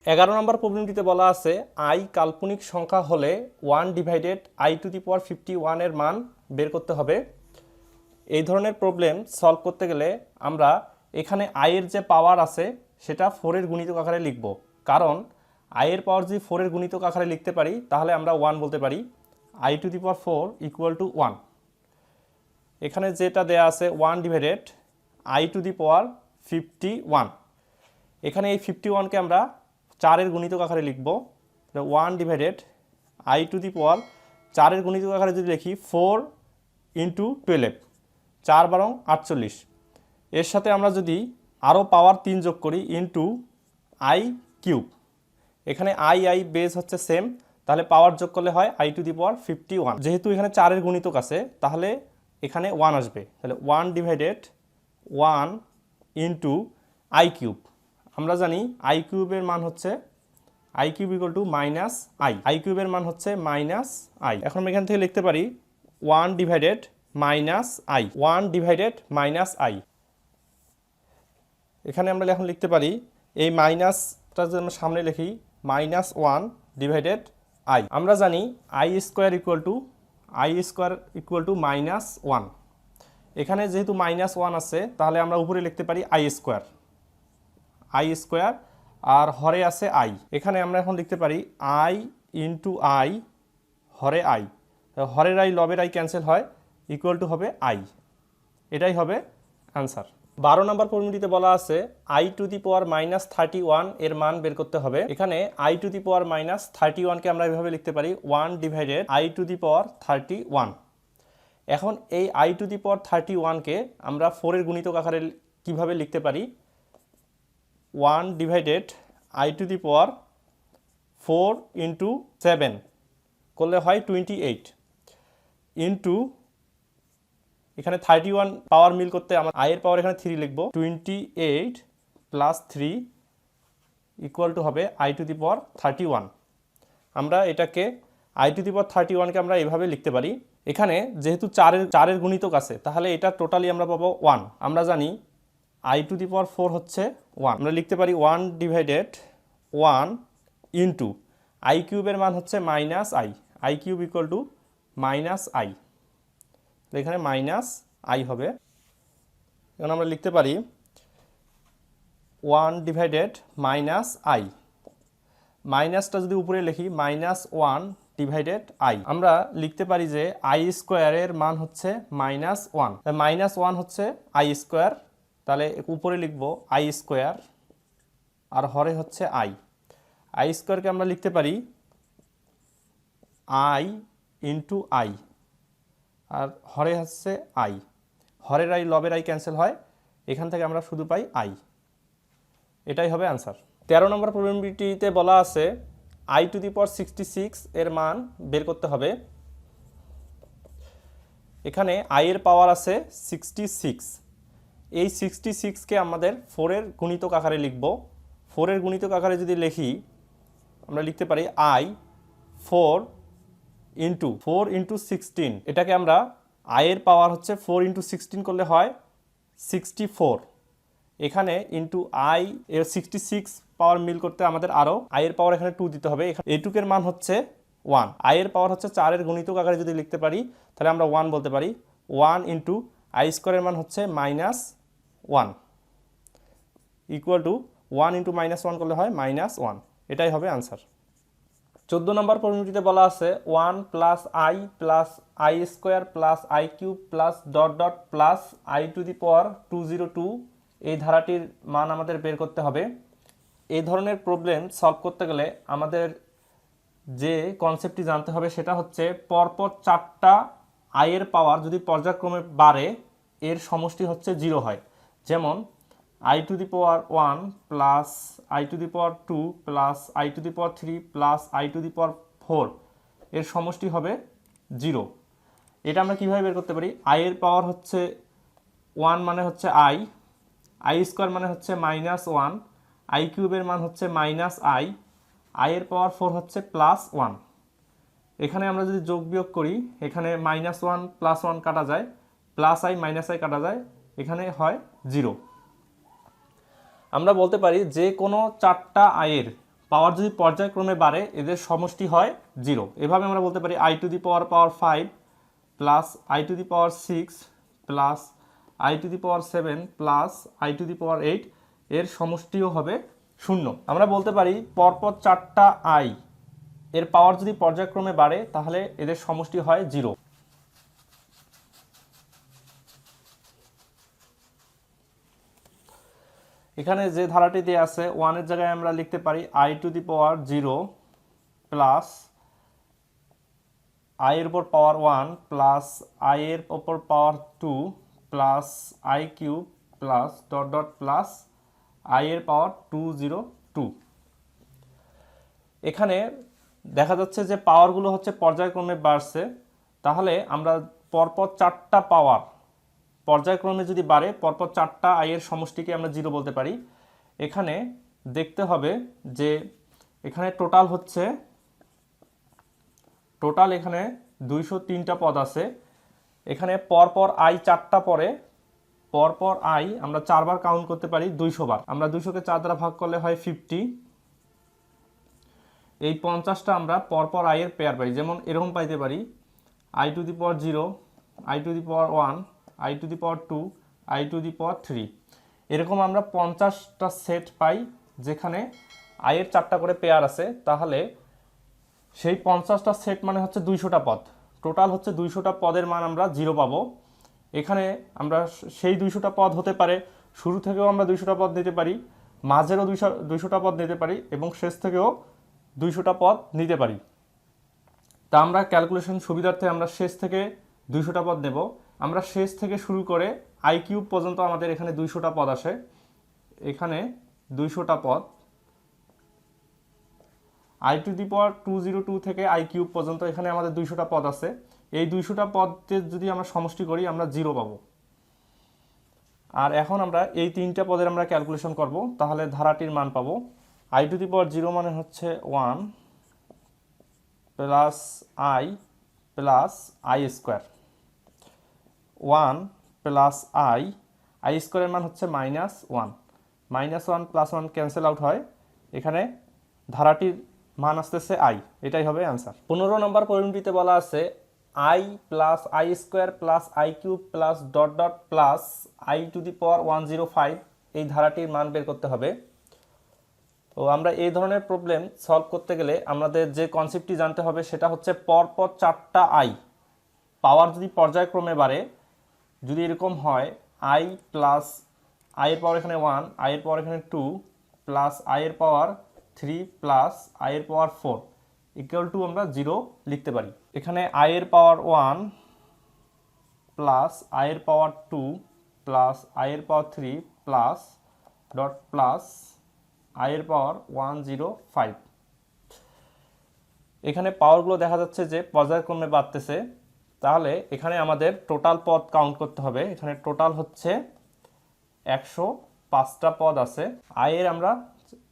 11 নম্বর প্রবলেমটিতে বলা আছে আই কাল্পনিক সংখ্যা হলে 1/i⁻51 এর মান বের করতে হবে। এই ধরনের প্রবলেম সলভ করতে গেলে আমরা এখানে আই এর যে পাওয়ার আছে সেটা 4 এর গুণিতক আকারে লিখব, কারণ আই এর পাওয়ার যদি 4 এর গুণিতক আকারে লিখতে পারি তাহলে আমরা 1 বলতে পারি। i⁴ equal to 1। এখানে যেটা দেয়া আছে 1/i⁻51। এখানে এই 51কে আমরা 4 এর গুণিতক আকারে লিখব। 1/i⁻, 4 এর গুণিতক আকারে যদি লিখি 4 × 12, 4 × 48। এর সাথে আমরা যদি আরও পাওয়ার 3 যোগ করি ইন্টু i³, এখানে আই বেস হচ্ছে সেম, তাহলে পাওয়ার যোগ করলে হয় i⁻51। যেহেতু এখানে 4 এর গুণিতক আছে তাহলে এখানে 1 আসবে, তাহলে 1/1 × i³। আমরা জানি i³ এর মান হচ্ছে i³ equal to minus I, i³ এর মান হচ্ছে মাইনাস আই। এখন আমরা এখান থেকে লিখতে পারি 1/-i, 1/-i। এখানে আমরা এখন লিখতে পারি এই মাইনাসটা যদি আমরা সামনে লিখি -1/i। আমরা জানি i² ইকুয়াল টু -1। এখানে যেহেতু -1 আছে তাহলে আমরা উপরে লিখতে পারি i², আর হরে আছে i। এখানে আমরা এখন লিখতে পারি i × i হরে i, হরের i লবের i ক্যান্সেল হয়, ইকুয়াল টু হবে i। এটাই হবে আনসার। 12 নম্বর প্রবলেমটিতে বলা আছে i⁻31 এর মান বের করতে হবে। এখানে i⁻31কে আমরা এভাবে লিখতে পারি 1/i⁻31। এখন এই i⁻31কে আমরা 4 এর গুণিতক আকারে কিভাবে লিখতে পারি? 1/i⁴ × 7 করলে হয় 28 ইন্টু, এখানে 31 পাওয়ার মিল করতে আমরা i এর পাওয়ার এখানে 3 লিখব। 28 + 3 ইকুয়াল টু হবে i⁻31। আমরা এটাকে i⁻31কে আমরা এভাবে লিখতে পারি। এখানে যেহেতু 4 এর গুণিতক আছে তাহলে এটা টোটালি আমরা পাবো 1। আমরা জানি i⁴ হচ্ছে 1। আমরা লিখতে পারি 1/1 ইন্টু i³ এর মান হচ্ছে -i, i³ equal to -i। এখানে -i হবে। এখন আমরা লিখতে পারি 1/-i, মাইনাসটা যদি উপরে লিখি -1/i। আমরা লিখতে পারি যে i² এর মান হচ্ছে -1, -1 হচ্ছে i², তাহলে উপরে লিখব i² আর হরে হচ্ছে i²কে আমরা লিখতে পারি i × i আর হরে হচ্ছে i, হরের i লবের i ক্যান্সেল হয়, এখান থেকে আমরা শুধু পাই i। এটাই হবে আনসার। 13 নম্বর প্রবলেমটিতে বলা আছে i⁻66 এর মান বের করতে হবে। এখানে i এর পাওয়ার আছে 66। এই 66কে আমাদের 4 এর গুণিতক আকারে লিখব। 4 এর গুণিতক আকারে যদি লিখি আমরা লিখতে পারি i⁴ × 16। এটাকে আমরা i এর পাওয়ার হচ্ছে 4 × 16 করলে হয় 64। এখানে ইন্টু i এর 66 পাওয়ার মিল করতে আমাদের আরও i এর পাওয়ার এখানে 2 দিতে হবে। এইটুকের মান হচ্ছে 1। i এর পাওয়ার হচ্ছে 4 এর গুণিতক আকারে যদি লিখতে পারি তাহলে আমরা 1 বলতে পারি। 1 × i² এর মান হচ্ছে -1 ইকুয়াল টু 1 × -1 করলে হয় -1। এটাই হবে আনসার। 14 নম্বর প্রবলেমটিতে বলা আছে 1 + i + i² + i³ +i⁴ এই ধারাটির মান আমাদের বের করতে হবে। এই ধরনের প্রবলেম সলভ করতে গেলে আমাদের যে কনসেপ্টটি জানতে হবে সেটা হচ্ছে পরপর 4টা i এর পাওয়ার যদি পর্যায়ক্রমে বাড়ে এর সমষ্টি হচ্ছে 0 হয়। যেমন i⁻1 + i⁻2 + i⁻3 + i⁻4 এর সমষ্টি হবে 0। এটা আমরা কিভাবে বের করতে পারি? i এর পাওয়ার হচ্ছে 1 মানে হচ্ছে i² মানে হচ্ছে -1, i³ এর মান হচ্ছে -i, i এর পাওয়ার 4 হচ্ছে +1। এখানে আমরা যদি যোগ বিয়োগ করি এখানে -1 + 1 কাটা যায়, +i -i কাটা যায়, এখানে হয় 0। আমরা বলতে পারি যে কোনো 4টা i এর পাওয়ার যদি পর্যায়ক্রমে বাড়ে এদের সমষ্টি হয় 0। এভাবে আমরা বলতে পারি i to the power 5 plus i to the power 6 plus i to the power 7 plus i to the power 8 এর সমষ্টিও হবে 0। আমরা বলতে পারি পরপর 4টা i এর পাওয়ার যদি পর্যায়ক্রমে বাড়ে তাহলে এদের সমষ্টি হয় 0। এখানে যে ধারাটি দেওয়া আছে 1 এর জায়গায় আমরা লিখতে পারি i to the power 0 plus i এর উপর পাওয়ার 1 প্লাস i এর উপর পাওয়ার 2 plus i cube plus dot dot plus i এর পাওয়ার 202। এখানে দেখা যাচ্ছে যে পাওয়ারগুলো হচ্ছে পর্যায়ক্রমে বাড়ছে, তাহলে আমরা পরপর 4টা পাওয়ার পর্যায়ক্রমে যদি বাড়ে পরপর 4টা i এর সমষ্টিকে আমরা 0 বলতে পারি। এখানে দেখতে হবে যে এখানে টোটাল এখানে 203টা পদ আছে। এখানে পরপর i 4টা পরে পরপর i আমরা 4 বার কাউন্ট করতে পারি 200 বার। আমরা 200 কে 4 দ্বারা ভাগ করলে হয় 50। এই 50টা আমরা পরপর i এর পেয়ার পাই, যেমন এরকম পাইতে পারি i to the power 0, i to the power 1, i to the power 2, i to the power 3। এরকম আমরা 50টা সেট পাই যেখানে i এর 4টা করে পেয়ার আছে। তাহলে সেই 50টা সেট মানে হচ্ছে 200টা পদ। টোটাল হচ্ছে 200টা পদের মান আমরা 0 পাবো। এখানে আমরা সেই 200টা পদ হতে পারে শুরু থেকেও আমরা 200টা পদ নিতে পারি, মাঝেরও 200টা পদ নিতে পারি এবং শেষ থেকেও 200টা পদ নিতে পারি। তা আমরা ক্যালকুলেশন সুবিধার্থে আমরা শেষ থেকে 200টা পদ নেব। আমরা শেষ থেকে শুরু করে i কিউব পর্যন্ত আমাদের এখানে 200টা পদ আসে। এখানে 200টা পদ i টু দি পাওয়ার 202 থেকে i কিউব পর্যন্ত এখানে আমাদের 200টা পদ আছে। এই 200টা পদের যদি আমরা সমষ্টি করি আমরা 0 পাবো। আর এখন আমরা এই 3টা পদের আমরা ক্যালকুলেশন করব, তাহলে ধারাটির মান পাবো i টু দি পাওয়ার 0 মানে হচ্ছে 1 plus i plus i square, 1 plus i স্কোয়ারের মান হচ্ছে -1, -1 প্লাস 1 ক্যান্সেল আউট হয়। এখানে ধারাটির মান আসতেছে i, এটাই হবে অ্যান্সার। 15 নম্বর পরিণতিতে বলা আছে i plus i square plus i cube plus dot dot plus i to the power 105 এই ধারাটির মান বের করতে হবে। তো আমরা এই ধরনের প্রবলেম সলভ করতে গেলে আমাদের যে কনসেপ্টটি জানতে হবে সেটা হচ্ছে পরপর 4টা i পাওয়ার যদি পর্যায়ক্রমে বাড়ে, যদি এরকম হয় i প্লাস i এর পাওয়ার এখানে 1, i এর পাওয়ার এখানে 2 প্লাস i এর পাওয়ার 3 প্লাস i এর পাওয়ার 4 ইকুয়াল টু আমরা 0 লিখতে পারি। এখানে i এর পাওয়ার 1 প্লাস i এর পাওয়ার 2 প্লাস i এর পাওয়ার 3 প্লাস ডট প্লাস i এর পাওয়ার 105। এখানে পাওয়ারগুলো দেখা যাচ্ছে যে পর্যায়ক্রমে বাড়তেছে, তাহলে এখানে আমাদের টোটাল পদ কাউন্ট করতে হবে। এখানে টোটাল হচ্ছে 105টা পদ আছে। i এর আমরা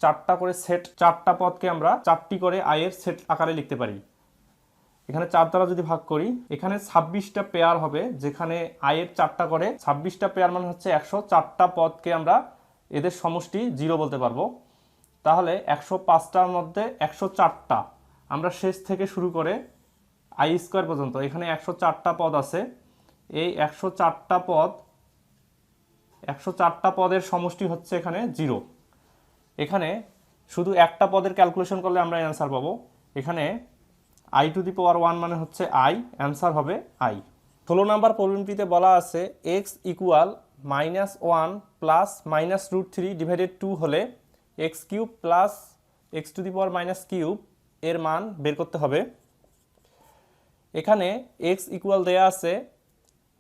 4টা করে সেট, 4টা পদকে আমরা 4টি করে i এর সেট আকারে লিখতে পারি। এখানে 4 দ্বারা যদি ভাগ করি এখানে 26টা পেয়ার হবে, যেখানে i এর 4টা করে 26টা পেয়ার মানে হচ্ছে 104টা পদকে আমরা এদের সমষ্টি 0 বলতে পারবো। তাহলে 105টার মধ্যে 104টা আমরা শেষ থেকে শুরু করে i স্কোয়ার পর্যন্ত এখানে 104টা পদ আছে। এই 104টা পদের সমষ্টি হচ্ছে এখানে 0। এখানে শুধু একটা পদের ক্যালকুলেশন করলে আমরা অ্যান্সার পাবো। এখানে i টু দি পাওয়ার 1 মানে হচ্ছে i, অ্যান্সার হবে i। 16 নম্বর প্রবলেমটিতে বলা আছে x ইকুয়াল -1 প্লাস -√3 ডিভাইডেড 2 হলে x cube plus x to the power minus cube এর মান বের করতে হবে। এখানে x ইকুয়াল দেয়া আছে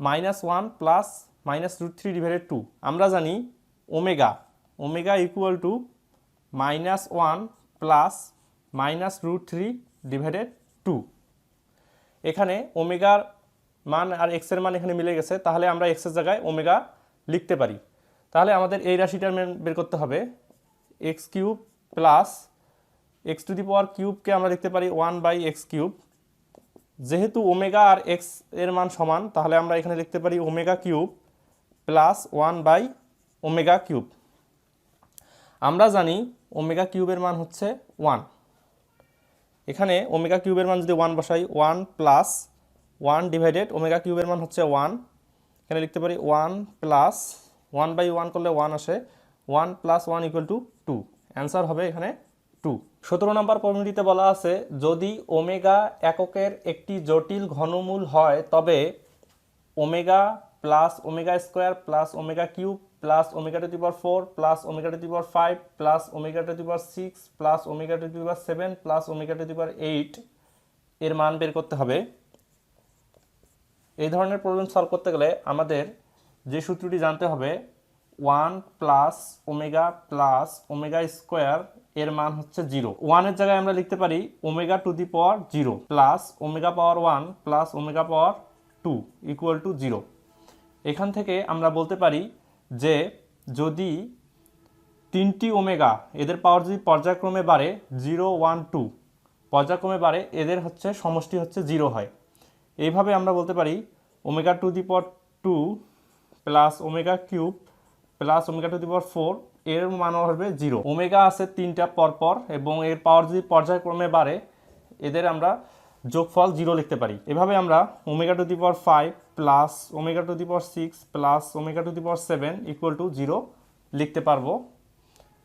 -1 প্লাস -√3 ডিভাইডেড 2। আমরা জানি omega equal to -1 plus -√3 divided 2। এখানে ওমেগার মান আর x এর মান এখানে মিলে গেছে, তাহলে আমরা x এর জায়গায় ওমেগা লিখতে পারি। তাহলে আমাদের এই রাশিটার মান বের করতে হবে x cube plus x to the power কিউবকে আমরা লিখতে পারি 1/x কিউব। যেহেতু ওমেগা আর x এর মান সমান, তাহলে আমরা এখানে লিখতে পারি ওমেগা কিউব প্লাস 1/ওমেগা কিউব। আমরা জানি ওমেগা কিউবের মান হচ্ছে 1। এখানে ওমেগা কিউবের মান যদি 1 বসাই 1 প্লাস 1 ডিভাইডেড ওমেগা কিউবের মান হচ্ছে 1, এখানে লিখতে পারি 1 প্লাস 1/1 করলে 1 আসে, 1 প্লাস 1 ইকুয়াল টু 2, অ্যান্সার হবে এখানে 2। 17 নম্বর প্রবলেমটিতে বলা আছে যদি ওমেগা এককের একটি জটিল ঘনমূল হয় তবে omega plus omega square plus omega cube plus omega to the power 4 plus omega to the power 5 plus omega to the power 6 plus omega to the power 7 plus omega to the power 8 এর মান বের করতে হবে। এই ধরনের problem solve করতে গেলে আমাদের যে সূত্রটি জানতে হবে 1 প্লাস ওমেগা স্কোয়ার এর মান হচ্ছে 0। 1 এর জায়গায় আমরা লিখতে পারি omega to the power 0 plus omega power 1 plus omega power 2 equal to 0। এখান থেকে আমরা বলতে পারি যে যদি তিনটি ওমেগা এদের পাওয়ার যদি পর্যায়ক্রমে বাড়ে 0 1 2 পর্যায়ক্রমে বাড়ে এদের হচ্ছে সমষ্টি হচ্ছে 0 হয়। এইভাবে আমরা বলতে পারি omega to the power 2 plus omega cube plus omega to the power 4 এর মান হবে 0। ওমেগা আছে তিনটা পরপর এবং এর পাওয়ার যদি পর্যায়ক্রমে বাড়ে এদের আমরা যোগফল 0 লিখতে পারি। এভাবে আমরা omega to the power 5 plus omega to the power 6 plus omega to the power 7 equal to 0 লিখতে পারবো,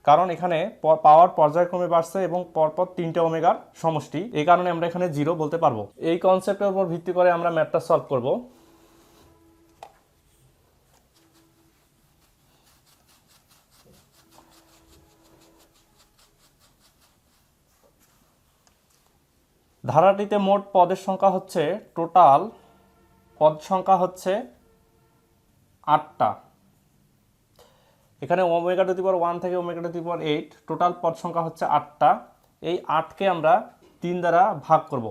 কারণ এখানে পাওয়ার পর্যায়ক্রমে বাড়ছে এবং পরপর তিনটা ওমেগার সমষ্টি, এই কারণে আমরা এখানে 0 বলতে পারবো। এই কনসেপ্টের উপর ভিত্তি করে আমরা ম্যাথটা সলভ করব। ধারাটিতে মোট পদের সংখ্যা হচ্ছে টোটাল পদ সংখ্যা হচ্ছে 8টা। এখানে ওমেগা টু দি পাওয়ার 1 থেকে omega to the power 8 total পদ সংখ্যা হচ্ছে 8টা। এই 8কে আমরা 3 দ্বারা ভাগ করব।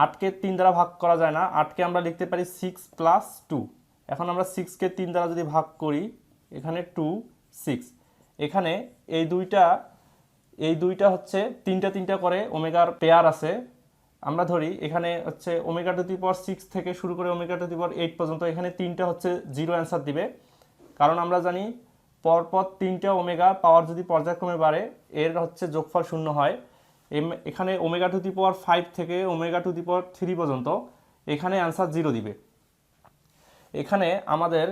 8কে 3 দ্বারা ভাগ করা যায় না, 8কে আমরা লিখতে পারি 6 প্লাস 2। এখন আমরা 6কে 3 দ্বারা যদি ভাগ করি এখানে 2 6, এখানে এই দুইটা হচ্ছে তিনটা করে ওমেগার পেয়ার আছে। আমরা ধরি এখানে হচ্ছে ওমেগা টু দি পাওয়ার 6 থেকে শুরু করে ওমেগা টু দি পাওয়ার 8 পর্যন্ত, এখানে তিনটা হচ্ছে 0 অ্যান্সার দিবে, কারণ আমরা জানি পরপর তিনটা ওমেগা পাওয়ার যদি পর্যায়ক্রমে বাড়ে এর হচ্ছে যোগফল 0 হয়। এখানে ওমেগা টু দি পাওয়ার 5 থেকে ওমেগা টু দি পাওয়ার 3 পর্যন্ত, এখানে অ্যান্সার 0 দিবে। এখানে আমাদের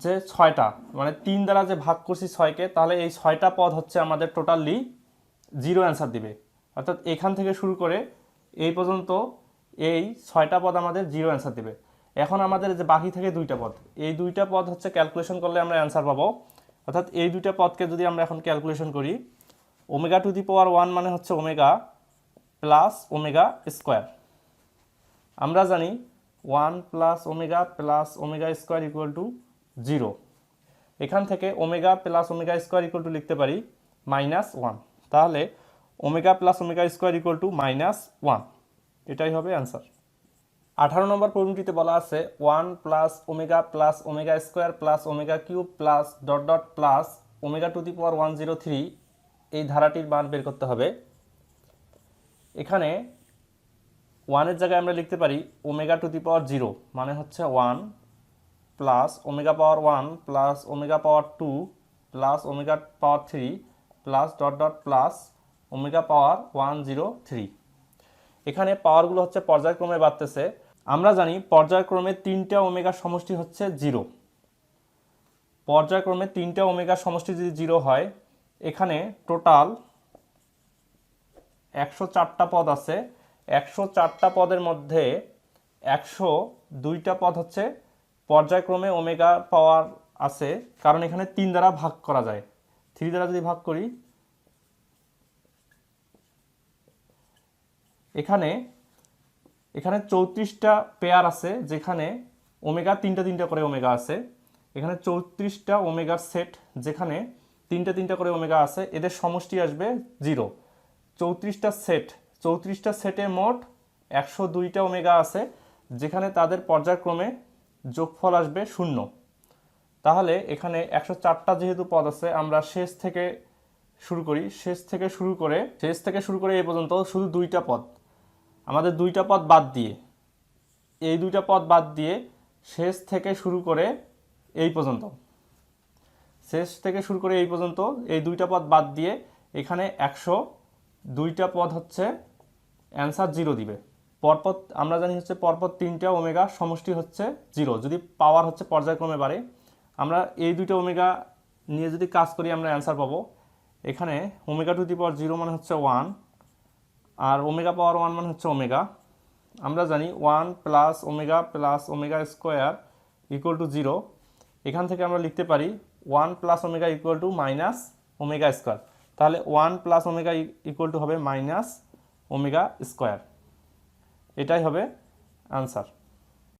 যে 6টা মানে 3 দ্বারা যে ভাগ করছি 6কে, তাহলে এই 6টা পদ হচ্ছে আমাদের টোটালি 0 অ্যান্সার দিবে, অর্থাৎ এখান থেকে শুরু করে এই পর্যন্ত এই 6টা পদ আমাদের 0 অ্যান্সার দিবে। এখন আমাদের যে বাকি থাকে 2টা পদ, এই 2টা পদ হচ্ছে ক্যালকুলেশন করলে আমরা অ্যান্সার পাবো, অর্থাৎ এই 2টা পদকে যদি আমরা এখন ক্যালকুলেশন করি ওমেগা টু দি পাওয়ার 1 মানে হচ্ছে ওমেগা প্লাস ওমেগা স্কোয়ার। আমরা জানি 1 plus omega square equal to 0। এখান থেকে omega plus omega square equal to লিখতে পারি -1, তাহলে omega plus omega square equal to -1, এটাই হবে অ্যান্সার। 18 নম্বর প্রবলেমটিতে বলা আছে 1 plus omega square plus omega cube plus dot dot plus omega to the power 103 এই ধারাটির মান বের করতে হবে। এখানে 1 এর জায়গায় আমরা লিখতে পারি ওমেগা টু দি পাওয়ার 0 মানে হচ্ছে 1 plus omega power 1 plus omega power 2 plus omega power 3 plus dot dot plus omega power 103। এখানে পাওয়ারগুলো হচ্ছে পর্যায়ক্রমে বাড়তেছে। আমরা জানি পর্যায়ক্রমে 3টা ওমেগার সমষ্টি হচ্ছে 0। পর্যায়ক্রমে 3টা ওমেগার সমষ্টি যদি 0 হয়, এখানে টোটাল 104টা পদ আছে। 104টা পদের মধ্যে 102টা পদ হচ্ছে পর্যায়ক্রমে ওমেগা পাওয়ার আছে, কারণ এখানে 3 দ্বারা ভাগ করা যায়। 3 দ্বারা যদি ভাগ করি এখানে 34টা পেয়ার আছে, যেখানে ওমেগা তিনটা করে ওমেগা আছে। এখানে 34টা ওমেগার সেট, যেখানে তিনটা করে ওমেগা আছে, এদের সমষ্টি আসবে 0। 34টা সেটে মোট 102টা ওমেগা আছে, যেখানে তাদের পর্যায়ক্রমে যোগফল আসবে 0। তাহলে এখানে 104টা যেহেতু পদ আছে, আমরা শেষ থেকে শুরু করে এই পর্যন্ত শুধু 2টা পদ, আমাদের 2টা পদ বাদ দিয়ে, এই 2টা পদ বাদ দিয়ে শেষ থেকে শুরু করে এই পর্যন্ত শেষ থেকে শুরু করে এই পর্যন্ত এই দুইটা পদ বাদ দিয়ে এখানে 100 দুইটা পদ হচ্ছে অ্যান্সার 0 দিবে। পরপর আমরা জানি হচ্ছে পরপর 3টা ওমেগা সমষ্টি হচ্ছে 0 যদি পাওয়ার হচ্ছে পর্যায়ক্রমে বাড়ে। আমরা এই দুইটা ওমেগা নিয়ে যদি কাজ করি আমরা অ্যান্সার পাবো। এখানে ওমেগা টু দি পাওয়ার 0 মানে হচ্ছে 1 আর ওমেগা পাওয়ার 1 মানে হচ্ছে ওমেগা। আমরা জানি 1 plus omega square equal to 0। এখান থেকে আমরা লিখতে পারি 1 plus omega equal to minus omega square. তাহলে 1 প্লাস ওমেগা ইকুয়াল টু হবে মাইনাস ওমেগা স্কোয়ার। এটাই হবে আনসার।